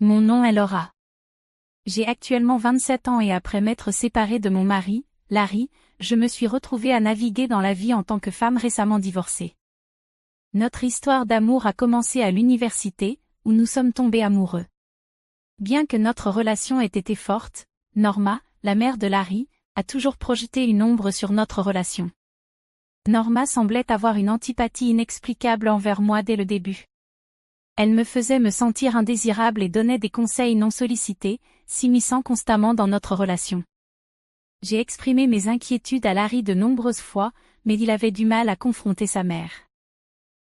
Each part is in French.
Mon nom est Laura. J'ai actuellement 27 ans et après m'être séparée de mon mari, Larry, je me suis retrouvée à naviguer dans la vie en tant que femme récemment divorcée. Notre histoire d'amour a commencé à l'université, où nous sommes tombés amoureux. Bien que notre relation ait été forte, Norma, la mère de Larry, a toujours projeté une ombre sur notre relation. Norma semblait avoir une antipathie inexplicable envers moi dès le début. Elle me faisait me sentir indésirable et donnait des conseils non sollicités, s'immisçant constamment dans notre relation. J'ai exprimé mes inquiétudes à Larry de nombreuses fois, mais il avait du mal à confronter sa mère.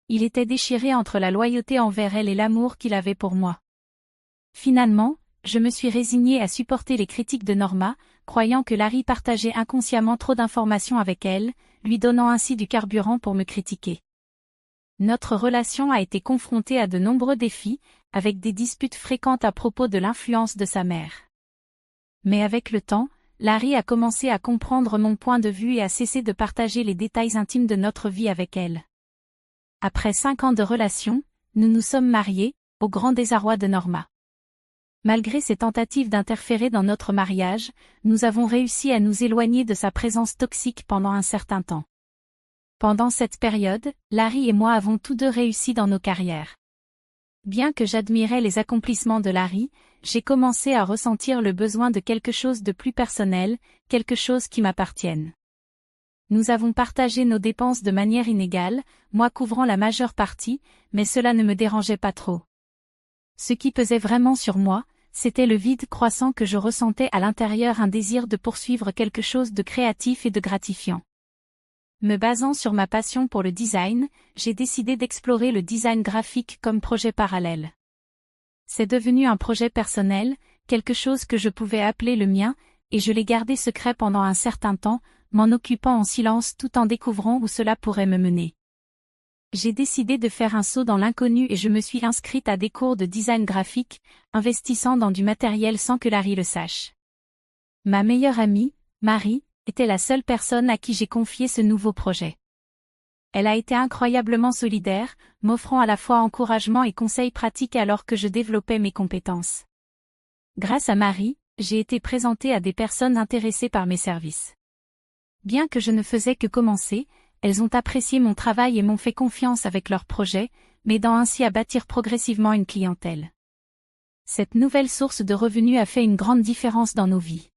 Il était déchiré entre la loyauté envers elle et l'amour qu'il avait pour moi. Finalement, je me suis résignée à supporter les critiques de Norma, croyant que Larry partageait inconsciemment trop d'informations avec elle, lui donnant ainsi du carburant pour me critiquer. Notre relation a été confrontée à de nombreux défis, avec des disputes fréquentes à propos de l'influence de sa mère. Mais avec le temps, Larry a commencé à comprendre mon point de vue et a cessé de partager les détails intimes de notre vie avec elle. Après 5 ans de relation, nous nous sommes mariés, au grand désarroi de Norma. Malgré ses tentatives d'interférer dans notre mariage, nous avons réussi à nous éloigner de sa présence toxique pendant un certain temps. Pendant cette période, Larry et moi avons tous deux réussi dans nos carrières. Bien que j'admirais les accomplissements de Larry, j'ai commencé à ressentir le besoin de quelque chose de plus personnel, quelque chose qui m'appartienne. Nous avons partagé nos dépenses de manière inégale, moi couvrant la majeure partie, mais cela ne me dérangeait pas trop. Ce qui pesait vraiment sur moi, c'était le vide croissant que je ressentais à l'intérieur, un désir de poursuivre quelque chose de créatif et de gratifiant. Me basant sur ma passion pour le design, j'ai décidé d'explorer le design graphique comme projet parallèle. C'est devenu un projet personnel, quelque chose que je pouvais appeler le mien, et je l'ai gardé secret pendant un certain temps, m'en occupant en silence tout en découvrant où cela pourrait me mener. J'ai décidé de faire un saut dans l'inconnu et je me suis inscrite à des cours de design graphique, investissant dans du matériel sans que Larry le sache. Ma meilleure amie, Marie, était la seule personne à qui j'ai confié ce nouveau projet. Elle a été incroyablement solidaire, m'offrant à la fois encouragement et conseils pratiques alors que je développais mes compétences. Grâce à Marie, j'ai été présentée à des personnes intéressées par mes services. Bien que je ne faisais que commencer, elles ont apprécié mon travail et m'ont fait confiance avec leurs projets, m'aidant ainsi à bâtir progressivement une clientèle. Cette nouvelle source de revenus a fait une grande différence dans nos vies.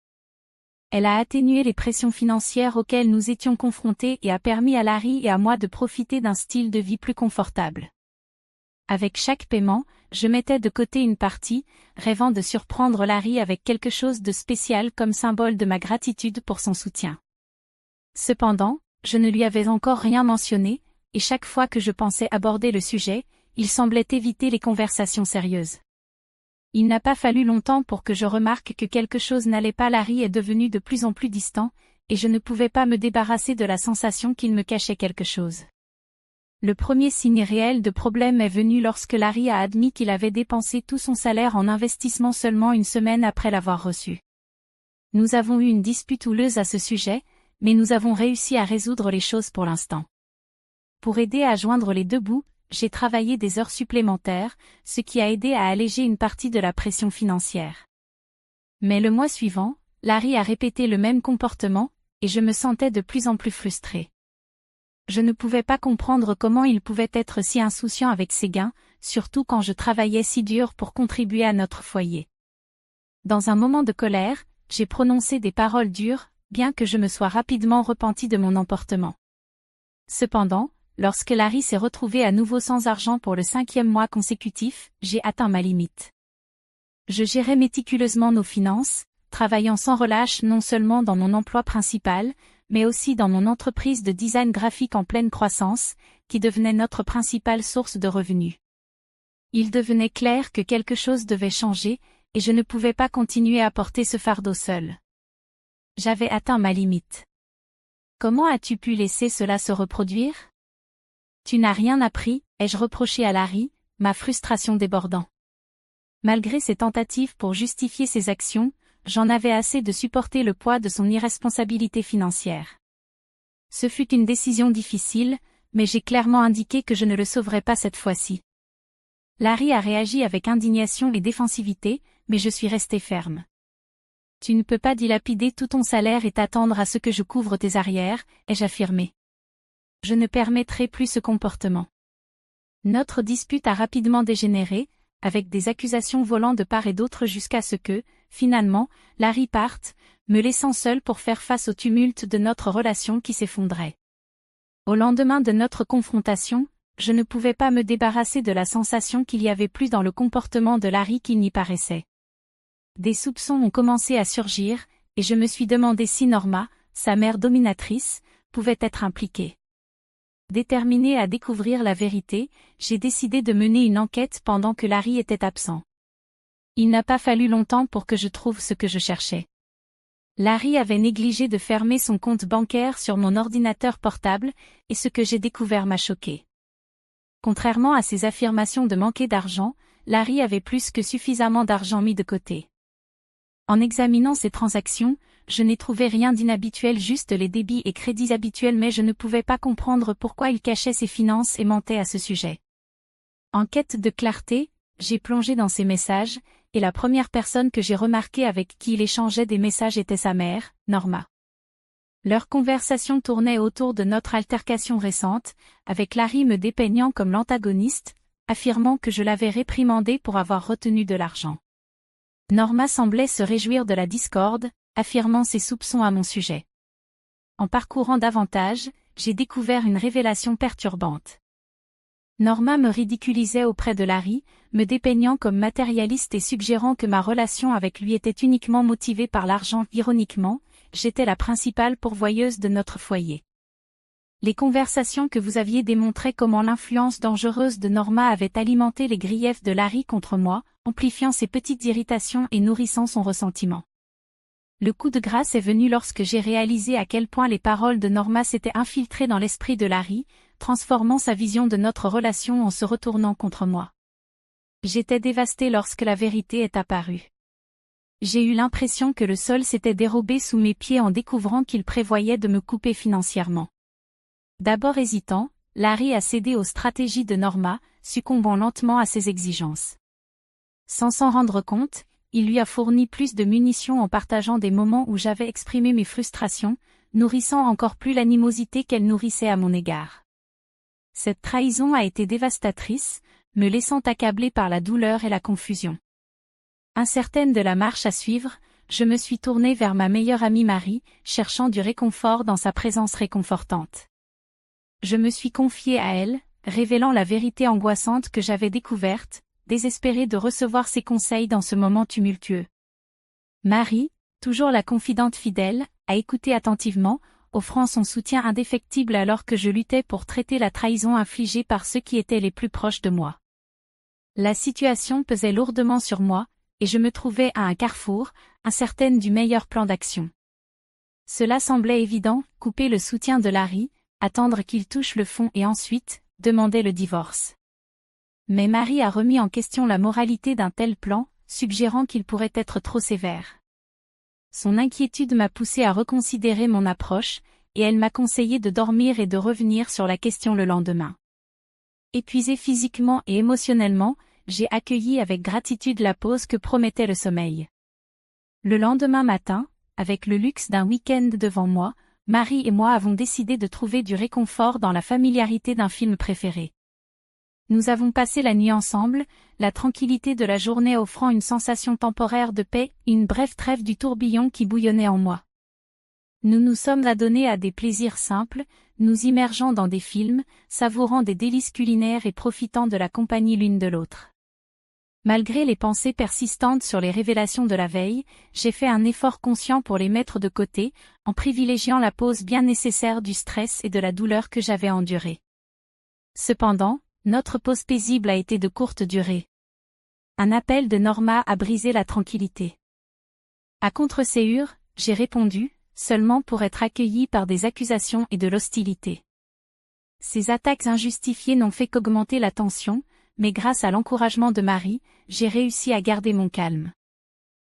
Elle a atténué les pressions financières auxquelles nous étions confrontés et a permis à Larry et à moi de profiter d'un style de vie plus confortable. Avec chaque paiement, je mettais de côté une partie, rêvant de surprendre Larry avec quelque chose de spécial comme symbole de ma gratitude pour son soutien. Cependant, je ne lui avais encore rien mentionné, et chaque fois que je pensais aborder le sujet, il semblait éviter les conversations sérieuses. Il n'a pas fallu longtemps pour que je remarque que quelque chose n'allait pas. Larry est devenu de plus en plus distant, et je ne pouvais pas me débarrasser de la sensation qu'il me cachait quelque chose. Le premier signe réel de problème est venu lorsque Larry a admis qu'il avait dépensé tout son salaire en investissement seulement une semaine après l'avoir reçu. Nous avons eu une dispute houleuse à ce sujet, mais nous avons réussi à résoudre les choses pour l'instant. Pour aider à joindre les deux bouts, j'ai travaillé des heures supplémentaires, ce qui a aidé à alléger une partie de la pression financière. Mais le mois suivant, Larry a répété le même comportement, et je me sentais de plus en plus frustrée. Je ne pouvais pas comprendre comment il pouvait être si insouciant avec ses gains, surtout quand je travaillais si dur pour contribuer à notre foyer. Dans un moment de colère, j'ai prononcé des paroles dures, bien que je me sois rapidement repentie de mon emportement. Cependant, lorsque Larry s'est retrouvé à nouveau sans argent pour le 5e mois consécutif, j'ai atteint ma limite. Je gérais méticuleusement nos finances, travaillant sans relâche non seulement dans mon emploi principal, mais aussi dans mon entreprise de design graphique en pleine croissance, qui devenait notre principale source de revenus. Il devenait clair que quelque chose devait changer, et je ne pouvais pas continuer à porter ce fardeau seul. J'avais atteint ma limite. Comment as-tu pu laisser cela se reproduire ? Tu n'as rien appris, ai-je reproché à Larry, ma frustration débordant. Malgré ses tentatives pour justifier ses actions, j'en avais assez de supporter le poids de son irresponsabilité financière. Ce fut une décision difficile, mais j'ai clairement indiqué que je ne le sauverais pas cette fois-ci. Larry a réagi avec indignation et défensivité, mais je suis restée ferme. Tu ne peux pas dilapider tout ton salaire et t'attendre à ce que je couvre tes arrières, ai-je affirmé. Je ne permettrai plus ce comportement. Notre dispute a rapidement dégénéré, avec des accusations volant de part et d'autre jusqu'à ce que, finalement, Larry parte, me laissant seule pour faire face au tumulte de notre relation qui s'effondrait. Au lendemain de notre confrontation, je ne pouvais pas me débarrasser de la sensation qu'il y avait plus dans le comportement de Larry qu'il n'y paraissait. Des soupçons ont commencé à surgir, et je me suis demandé si Norma, sa mère dominatrice, pouvait être impliquée. Déterminée à découvrir la vérité, j'ai décidé de mener une enquête pendant que Larry était absent. Il n'a pas fallu longtemps pour que je trouve ce que je cherchais. Larry avait négligé de fermer son compte bancaire sur mon ordinateur portable, et ce que j'ai découvert m'a choqué. Contrairement à ses affirmations de manquer d'argent, Larry avait plus que suffisamment d'argent mis de côté. En examinant ses transactions, je n'ai trouvé rien d'inhabituel, juste les débits et crédits habituels, mais je ne pouvais pas comprendre pourquoi il cachait ses finances et mentait à ce sujet. En quête de clarté, j'ai plongé dans ses messages, et la première personne que j'ai remarquée avec qui il échangeait des messages était sa mère, Norma. Leur conversation tournait autour de notre altercation récente, avec Larry me dépeignant comme l'antagoniste, affirmant que je l'avais réprimandé pour avoir retenu de l'argent. Norma semblait se réjouir de la discorde, affirmant ses soupçons à mon sujet. En parcourant davantage, j'ai découvert une révélation perturbante. Norma me ridiculisait auprès de Larry, me dépeignant comme matérialiste et suggérant que ma relation avec lui était uniquement motivée par l'argent. Ironiquement, j'étais la principale pourvoyeuse de notre foyer. Les conversations que vous aviez démontraient comment l'influence dangereuse de Norma avait alimenté les griefs de Larry contre moi, amplifiant ses petites irritations et nourrissant son ressentiment. Le coup de grâce est venu lorsque j'ai réalisé à quel point les paroles de Norma s'étaient infiltrées dans l'esprit de Larry, transformant sa vision de notre relation en se retournant contre moi. J'étais dévastée lorsque la vérité est apparue. J'ai eu l'impression que le sol s'était dérobé sous mes pieds en découvrant qu'il prévoyait de me couper financièrement. D'abord hésitant, Larry a cédé aux stratégies de Norma, succombant lentement à ses exigences. Sans s'en rendre compte, il lui a fourni plus de munitions en partageant des moments où j'avais exprimé mes frustrations, nourrissant encore plus l'animosité qu'elle nourrissait à mon égard. Cette trahison a été dévastatrice, me laissant accablée par la douleur et la confusion. Incertaine de la marche à suivre, je me suis tournée vers ma meilleure amie Marie, cherchant du réconfort dans sa présence réconfortante. Je me suis confiée à elle, révélant la vérité angoissante que j'avais découverte, désespérée de recevoir ses conseils dans ce moment tumultueux. Marie, toujours la confidente fidèle, a écouté attentivement, offrant son soutien indéfectible alors que je luttais pour traiter la trahison infligée par ceux qui étaient les plus proches de moi. La situation pesait lourdement sur moi, et je me trouvais à un carrefour, incertaine du meilleur plan d'action. Cela semblait évident, couper le soutien de Larry, attendre qu'il touche le fond et ensuite, demander le divorce. Mais Marie a remis en question la moralité d'un tel plan, suggérant qu'il pourrait être trop sévère. Son inquiétude m'a poussée à reconsidérer mon approche, et elle m'a conseillé de dormir et de revenir sur la question le lendemain. Épuisée physiquement et émotionnellement, j'ai accueilli avec gratitude la pause que promettait le sommeil. Le lendemain matin, avec le luxe d'un week-end devant moi, Marie et moi avons décidé de trouver du réconfort dans la familiarité d'un film préféré. Nous avons passé la nuit ensemble, la tranquillité de la journée offrant une sensation temporaire de paix, une brève trêve du tourbillon qui bouillonnait en moi. Nous nous sommes adonnés à des plaisirs simples, nous immergeant dans des films, savourant des délices culinaires et profitant de la compagnie l'une de l'autre. Malgré les pensées persistantes sur les révélations de la veille, j'ai fait un effort conscient pour les mettre de côté, en privilégiant la pause bien nécessaire du stress et de la douleur que j'avais endurée. Cependant, notre pause paisible a été de courte durée. Un appel de Norma a brisé la tranquillité. À contre-séhure, j'ai répondu, seulement pour être accueillie par des accusations et de l'hostilité. Ces attaques injustifiées n'ont fait qu'augmenter la tension, mais grâce à l'encouragement de Marie, j'ai réussi à garder mon calme.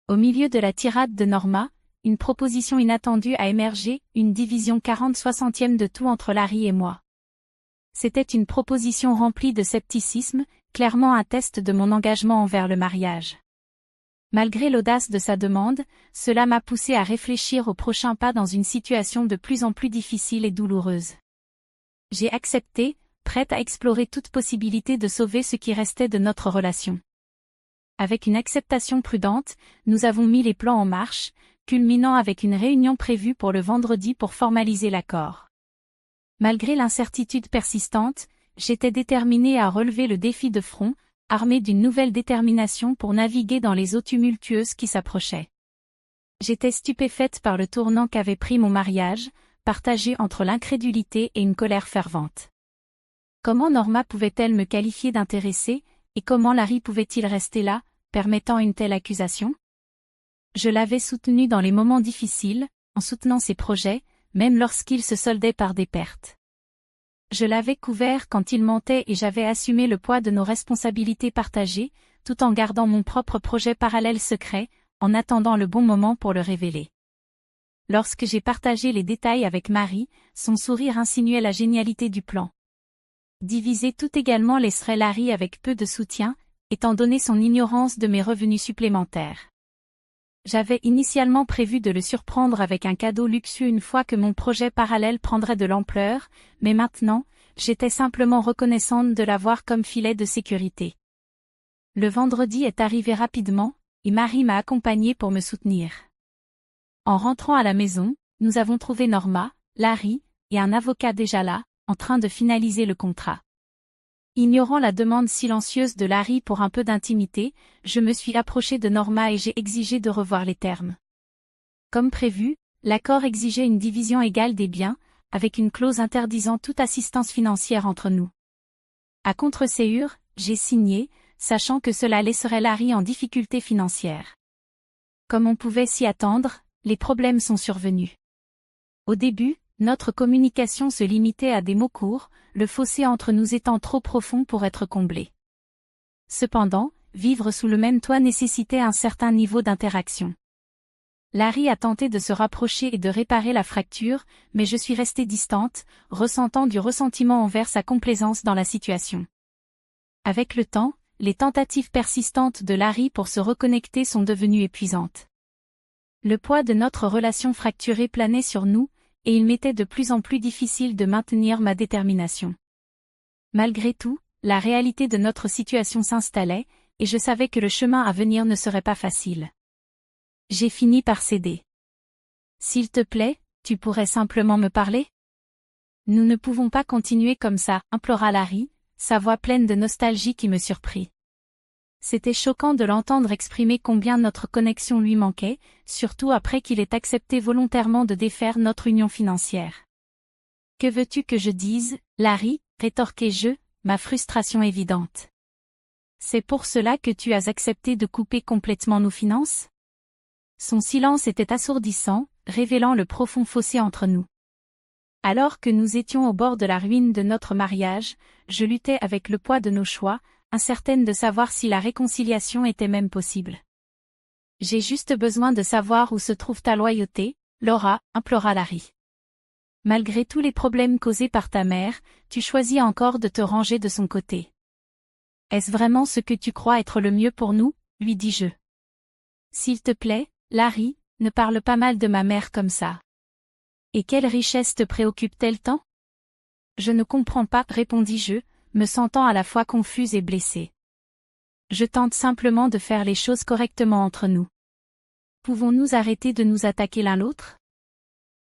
Au milieu de la tirade de Norma, une proposition inattendue a émergé, une division 40/60 de tout entre Larry et moi. C'était une proposition remplie de scepticisme, clairement un test de mon engagement envers le mariage. Malgré l'audace de sa demande, cela m'a poussé à réfléchir au prochain pas dans une situation de plus en plus difficile et douloureuse. J'ai accepté, prête à explorer toute possibilité de sauver ce qui restait de notre relation. Avec une acceptation prudente, nous avons mis les plans en marche, culminant avec une réunion prévue pour le vendredi pour formaliser l'accord. Malgré l'incertitude persistante, j'étais déterminée à relever le défi de front, armée d'une nouvelle détermination pour naviguer dans les eaux tumultueuses qui s'approchaient. J'étais stupéfaite par le tournant qu'avait pris mon mariage, partagé entre l'incrédulité et une colère fervente. Comment Norma pouvait-elle me qualifier d'intéressée, et comment Larry pouvait-il rester là, permettant une telle accusation? Je l'avais soutenu dans les moments difficiles, en soutenant ses projets, même lorsqu'ils se soldaient par des pertes. Je l'avais couvert quand il mentait et j'avais assumé le poids de nos responsabilités partagées, tout en gardant mon propre projet parallèle secret, en attendant le bon moment pour le révéler. Lorsque j'ai partagé les détails avec Marie, son sourire insinuait la génialité du plan. Diviser tout également laisserait Larry avec peu de soutien, étant donné son ignorance de mes revenus supplémentaires. J'avais initialement prévu de le surprendre avec un cadeau luxueux une fois que mon projet parallèle prendrait de l'ampleur, mais maintenant, j'étais simplement reconnaissante de l'avoir comme filet de sécurité. Le vendredi est arrivé rapidement, et Marie m'a accompagnée pour me soutenir. En rentrant à la maison, nous avons trouvé Norma, Larry, et un avocat déjà là, en train de finaliser le contrat. Ignorant la demande silencieuse de Larry pour un peu d'intimité, je me suis approchée de Norma et j'ai exigé de revoir les termes. Comme prévu, l'accord exigeait une division égale des biens, avec une clause interdisant toute assistance financière entre nous. À contre-séure, j'ai signé, sachant que cela laisserait Larry en difficulté financière. Comme on pouvait s'y attendre, les problèmes sont survenus. Au début, notre communication se limitait à des mots courts, le fossé entre nous étant trop profond pour être comblé. Cependant, vivre sous le même toit nécessitait un certain niveau d'interaction. Larry a tenté de se rapprocher et de réparer la fracture, mais je suis restée distante, ressentant du ressentiment envers sa complaisance dans la situation. Avec le temps, les tentatives persistantes de Larry pour se reconnecter sont devenues épuisantes. Le poids de notre relation fracturée planait sur nous, et il m'était de plus en plus difficile de maintenir ma détermination. Malgré tout, la réalité de notre situation s'installait, et je savais que le chemin à venir ne serait pas facile. J'ai fini par céder. S'il te plaît, tu pourrais simplement me parler? Nous ne pouvons pas continuer comme ça, implora Larry, sa voix pleine de nostalgie qui me surprit. C'était choquant de l'entendre exprimer combien notre connexion lui manquait, surtout après qu'il ait accepté volontairement de défaire notre union financière. « Que veux-tu que je dise, Larry ?» rétorquai-je, ma frustration évidente. « C'est pour cela que tu as accepté de couper complètement nos finances ?» Son silence était assourdissant, révélant le profond fossé entre nous. Alors que nous étions au bord de la ruine de notre mariage, je luttais avec le poids de nos choix, incertaine de savoir si la réconciliation était même possible. « J'ai juste besoin de savoir où se trouve ta loyauté, Laura, implora Larry. Malgré tous les problèmes causés par ta mère, tu choisis encore de te ranger de son côté. Est-ce vraiment ce que tu crois être le mieux pour nous, lui dis-je. S'il te plaît, Larry, ne parle pas mal de ma mère comme ça. Et quelle richesse te préoccupe-t-elle tant? Je ne comprends pas, répondis-je, me sentant à la fois confuse et blessée. Je tente simplement de faire les choses correctement entre nous. Pouvons-nous arrêter de nous attaquer l'un l'autre?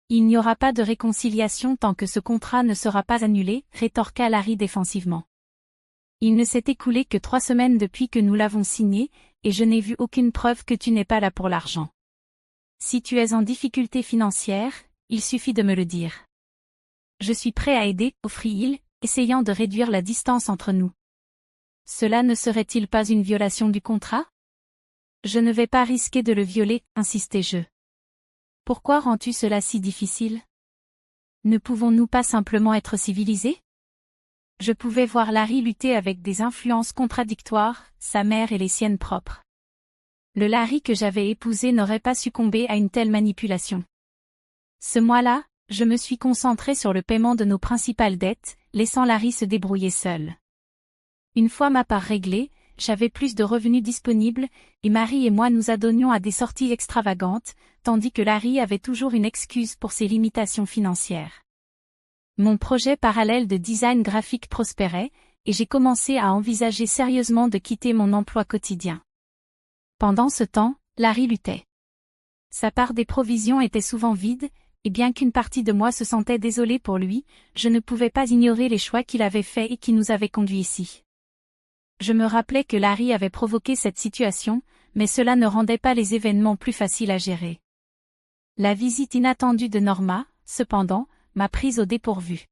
Il n'y aura pas de réconciliation tant que ce contrat ne sera pas annulé, rétorqua Larry défensivement. Il ne s'est écoulé que 3 semaines depuis que nous l'avons signé, et je n'ai vu aucune preuve que tu n'es pas là pour l'argent. Si tu es en difficulté financière, il suffit de me le dire. Je suis prêt à aider, offrit-il, essayant de réduire la distance entre nous. Cela ne serait-il pas une violation du contrat? Je ne vais pas risquer de le violer, insistai-je. Pourquoi rends-tu cela si difficile? Ne pouvons-nous pas simplement être civilisés? Je pouvais voir Larry lutter avec des influences contradictoires, sa mère et les siennes propres. Le Larry que j'avais épousé n'aurait pas succombé à une telle manipulation. Ce mois-là, je me suis concentrée sur le paiement de nos principales dettes, laissant Larry se débrouiller seul. Une fois ma part réglée, j'avais plus de revenus disponibles, et Marie et moi nous adonnions à des sorties extravagantes, tandis que Larry avait toujours une excuse pour ses limitations financières. Mon projet parallèle de design graphique prospérait, et j'ai commencé à envisager sérieusement de quitter mon emploi quotidien. Pendant ce temps, Larry luttait. Sa part des provisions était souvent vide, et bien qu'une partie de moi se sentait désolée pour lui, je ne pouvais pas ignorer les choix qu'il avait faits et qui nous avaient conduits ici. Je me rappelais que Larry avait provoqué cette situation, mais cela ne rendait pas les événements plus faciles à gérer. La visite inattendue de Norma, cependant, m'a prise au dépourvu.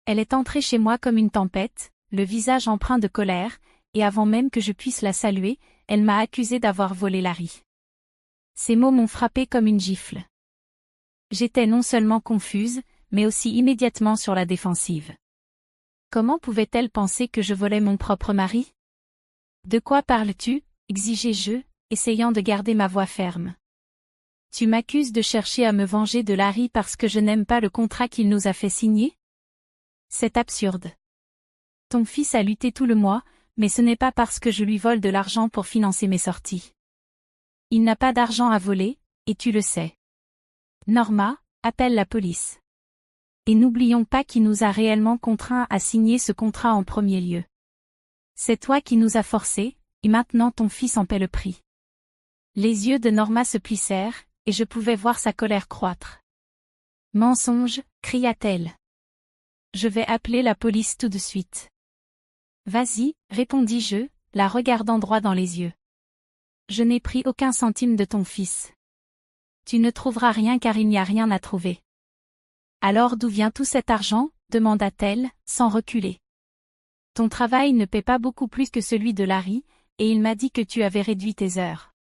Elle est entrée chez moi comme une tempête, le visage empreint de colère, et avant même que je puisse la saluer, elle m'a accusé d'avoir volé Larry. Ces mots m'ont frappé comme une gifle. J'étais non seulement confuse, mais aussi immédiatement sur la défensive. Comment pouvait-elle penser que je volais mon propre mari? De quoi parles-tu? Exigeai-je, essayant de garder ma voix ferme. Tu m'accuses de chercher à me venger de Larry parce que je n'aime pas le contrat qu'il nous a fait signer? C'est absurde. Ton fils a lutté tout le mois, mais ce n'est pas parce que je lui vole de l'argent pour financer mes sorties. Il n'a pas d'argent à voler, et tu le sais. Norma, appelle la police. Et n'oublions pas qui nous a réellement contraints à signer ce contrat en premier lieu. C'est toi qui nous as forcés, et maintenant ton fils en paie le prix. Les yeux de Norma se plissèrent, et je pouvais voir sa colère croître. Mensonge, cria-t-elle. Je vais appeler la police tout de suite. Vas-y, répondis-je, la regardant droit dans les yeux. Je n'ai pris aucun centime de ton fils. Tu ne trouveras rien car il n'y a rien à trouver. Alors d'où vient tout cet argent? Demanda-t-elle, sans reculer. Ton travail ne paie pas beaucoup plus que celui de Larry, et il m'a dit que tu avais réduit tes heures.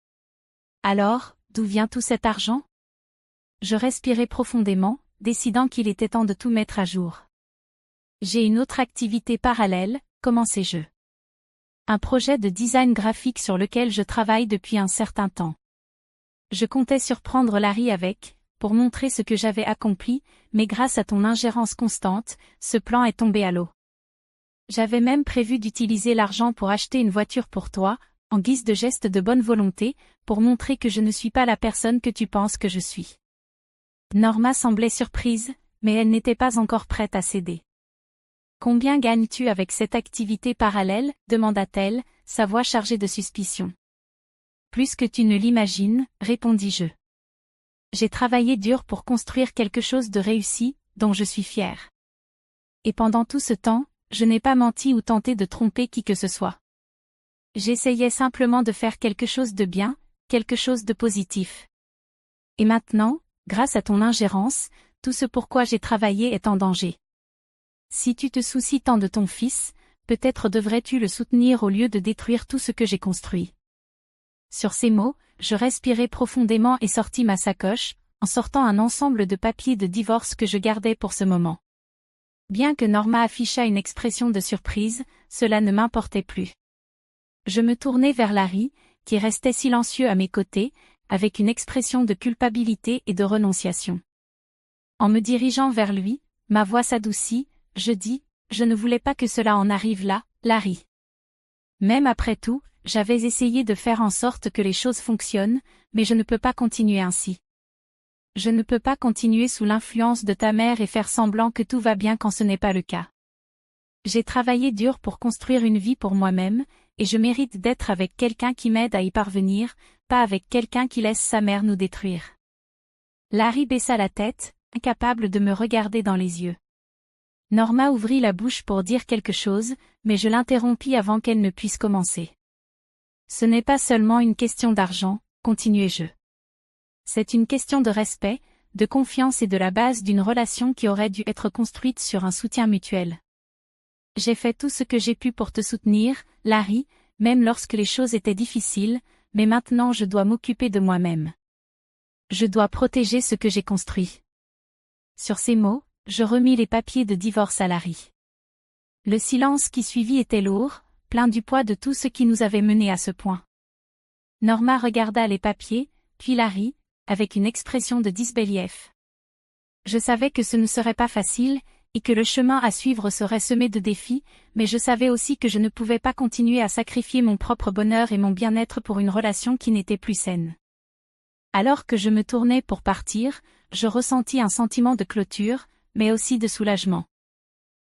Alors, d'où vient tout cet argent? Je respirai profondément, décidant qu'il était temps de tout mettre à jour. J'ai une autre activité parallèle, commençai-je. Un projet de design graphique sur lequel je travaille depuis un certain temps. Je comptais surprendre Larry avec, pour montrer ce que j'avais accompli, mais grâce à ton ingérence constante, ce plan est tombé à l'eau. J'avais même prévu d'utiliser l'argent pour acheter une voiture pour toi, en guise de geste de bonne volonté, pour montrer que je ne suis pas la personne que tu penses que je suis. Norma semblait surprise, mais elle n'était pas encore prête à céder. Combien gagnes-tu avec cette activité parallèle? Demanda-t-elle, sa voix chargée de suspicion. Plus que tu ne l'imagines, répondis-je. J'ai travaillé dur pour construire quelque chose de réussi, dont je suis fière. Et pendant tout ce temps, je n'ai pas menti ou tenté de tromper qui que ce soit. J'essayais simplement de faire quelque chose de bien, quelque chose de positif. Et maintenant, grâce à ton ingérence, tout ce pourquoi j'ai travaillé est en danger. Si tu te soucies tant de ton fils, peut-être devrais-tu le soutenir au lieu de détruire tout ce que j'ai construit. Sur ces mots, je respirai profondément et sortis ma sacoche, en sortant un ensemble de papiers de divorce que je gardais pour ce moment. Bien que Norma affichât une expression de surprise, cela ne m'importait plus. Je me tournai vers Larry, qui restait silencieux à mes côtés, avec une expression de culpabilité et de renonciation. En me dirigeant vers lui, ma voix s'adoucit, je dis, je ne voulais pas que cela en arrive là, Larry. Même après tout, j'avais essayé de faire en sorte que les choses fonctionnent, mais je ne peux pas continuer ainsi. Je ne peux pas continuer sous l'influence de ta mère et faire semblant que tout va bien quand ce n'est pas le cas. J'ai travaillé dur pour construire une vie pour moi-même, et je mérite d'être avec quelqu'un qui m'aide à y parvenir, pas avec quelqu'un qui laisse sa mère nous détruire. Larry baissa la tête, incapable de me regarder dans les yeux. Norma ouvrit la bouche pour dire quelque chose, mais je l'interrompis avant qu'elle ne puisse commencer. Ce n'est pas seulement une question d'argent, continuai-je. C'est une question de respect, de confiance et de la base d'une relation qui aurait dû être construite sur un soutien mutuel. J'ai fait tout ce que j'ai pu pour te soutenir, Larry, même lorsque les choses étaient difficiles, mais maintenant je dois m'occuper de moi-même. Je dois protéger ce que j'ai construit. Sur ces mots, je remis les papiers de divorce à Larry. Le silence qui suivit était lourd, plein du poids de tout ce qui nous avait menés à ce point. Norma regarda les papiers, puis Larry, avec une expression de disbelief. Je savais que ce ne serait pas facile, et que le chemin à suivre serait semé de défis, mais je savais aussi que je ne pouvais pas continuer à sacrifier mon propre bonheur et mon bien-être pour une relation qui n'était plus saine. Alors que je me tournais pour partir, je ressentis un sentiment de clôture, mais aussi de soulagement.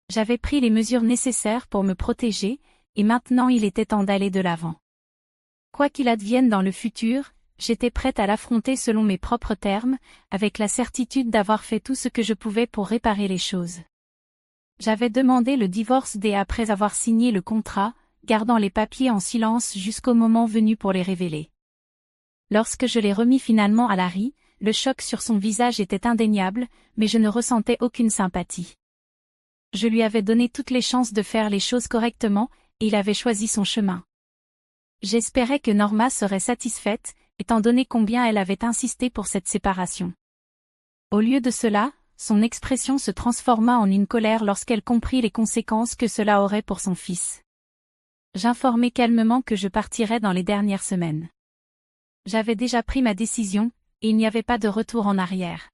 J'avais pris les mesures nécessaires pour me protéger, et maintenant il était temps d'aller de l'avant. Quoi qu'il advienne dans le futur, j'étais prête à l'affronter selon mes propres termes, avec la certitude d'avoir fait tout ce que je pouvais pour réparer les choses. J'avais demandé le divorce dès après avoir signé le contrat, gardant les papiers en silence jusqu'au moment venu pour les révéler. Lorsque je les remis finalement à Larry, le choc sur son visage était indéniable, mais je ne ressentais aucune sympathie. Je lui avais donné toutes les chances de faire les choses correctement, et il avait choisi son chemin. J'espérais que Norma serait satisfaite, étant donné combien elle avait insisté pour cette séparation. Au lieu de cela, son expression se transforma en une colère lorsqu'elle comprit les conséquences que cela aurait pour son fils. J'informai calmement que je partirais dans les dernières semaines. J'avais déjà pris ma décision, et il n'y avait pas de retour en arrière.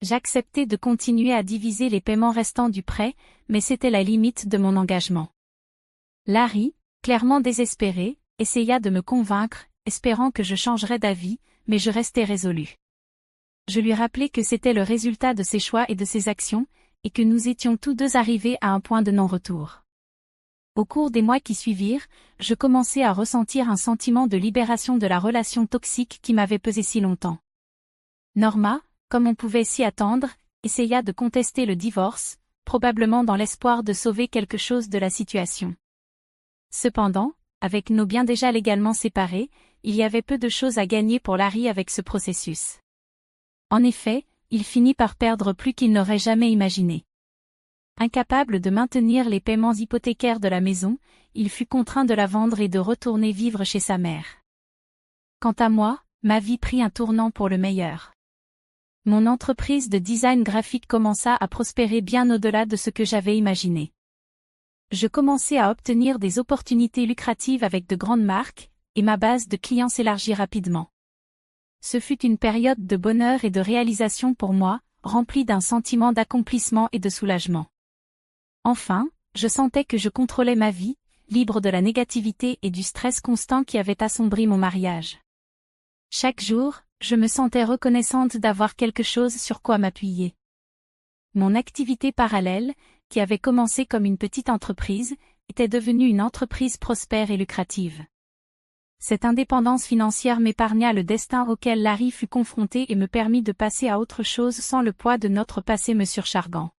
J'acceptais de continuer à diviser les paiements restants du prêt, mais c'était la limite de mon engagement. Larry, clairement désespéré, essaya de me convaincre, espérant que je changerais d'avis, mais je restais résolue. Je lui rappelai que c'était le résultat de ses choix et de ses actions, et que nous étions tous deux arrivés à un point de non-retour. Au cours des mois qui suivirent, je commençai à ressentir un sentiment de libération de la relation toxique qui m'avait pesé si longtemps. Norma, comme on pouvait s'y attendre, essaya de contester le divorce, probablement dans l'espoir de sauver quelque chose de la situation. Cependant, avec nos biens déjà légalement séparés, il y avait peu de choses à gagner pour Larry avec ce processus. En effet, il finit par perdre plus qu'il n'aurait jamais imaginé. Incapable de maintenir les paiements hypothécaires de la maison, il fut contraint de la vendre et de retourner vivre chez sa mère. Quant à moi, ma vie prit un tournant pour le meilleur. Mon entreprise de design graphique commença à prospérer bien au-delà de ce que j'avais imaginé. Je commençai à obtenir des opportunités lucratives avec de grandes marques, et ma base de clients s'élargit rapidement. Ce fut une période de bonheur et de réalisation pour moi, remplie d'un sentiment d'accomplissement et de soulagement. Enfin, je sentais que je contrôlais ma vie, libre de la négativité et du stress constant qui avait assombri mon mariage. Chaque jour, je me sentais reconnaissante d'avoir quelque chose sur quoi m'appuyer. Mon activité parallèle, qui avait commencé comme une petite entreprise, était devenue une entreprise prospère et lucrative. Cette indépendance financière m'épargna le destin auquel Larry fut confronté et me permit de passer à autre chose sans le poids de notre passé me surchargeant.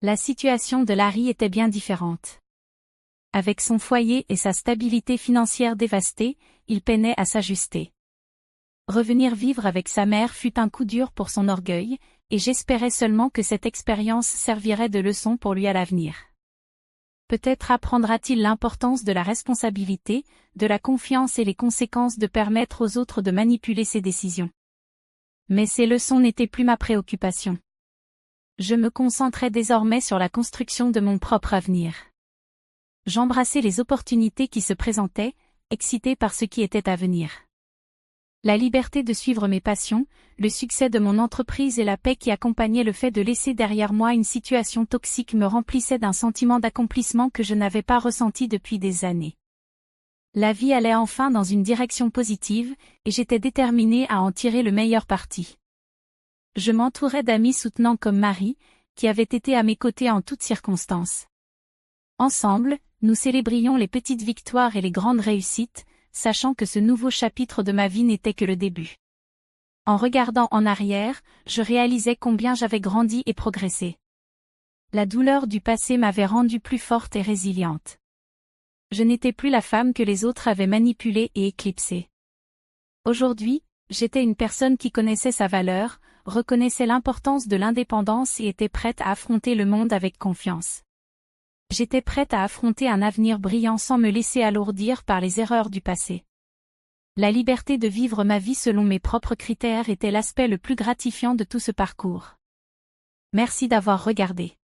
La situation de Larry était bien différente. Avec son foyer et sa stabilité financière dévastée, il peinait à s'ajuster. Revenir vivre avec sa mère fut un coup dur pour son orgueil, et j'espérais seulement que cette expérience servirait de leçon pour lui à l'avenir. Peut-être apprendra-t-il l'importance de la responsabilité, de la confiance et les conséquences de permettre aux autres de manipuler ses décisions. Mais ces leçons n'étaient plus ma préoccupation. Je me concentrais désormais sur la construction de mon propre avenir. J'embrassais les opportunités qui se présentaient, excitée par ce qui était à venir. La liberté de suivre mes passions, le succès de mon entreprise et la paix qui accompagnait le fait de laisser derrière moi une situation toxique me remplissaient d'un sentiment d'accomplissement que je n'avais pas ressenti depuis des années. La vie allait enfin dans une direction positive, et j'étais déterminée à en tirer le meilleur parti. Je m'entourais d'amis soutenants comme Marie, qui avait été à mes côtés en toutes circonstances. Ensemble, nous célébrions les petites victoires et les grandes réussites, sachant que ce nouveau chapitre de ma vie n'était que le début. En regardant en arrière, je réalisais combien j'avais grandi et progressé. La douleur du passé m'avait rendue plus forte et résiliente. Je n'étais plus la femme que les autres avaient manipulée et éclipsée. Aujourd'hui, j'étais une personne qui connaissait sa valeur, reconnaissait l'importance de l'indépendance et était prête à affronter le monde avec confiance. J'étais prête à affronter un avenir brillant sans me laisser alourdir par les erreurs du passé. La liberté de vivre ma vie selon mes propres critères était l'aspect le plus gratifiant de tout ce parcours. Merci d'avoir regardé.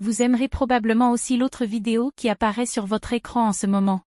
Vous aimerez probablement aussi l'autre vidéo qui apparaît sur votre écran en ce moment.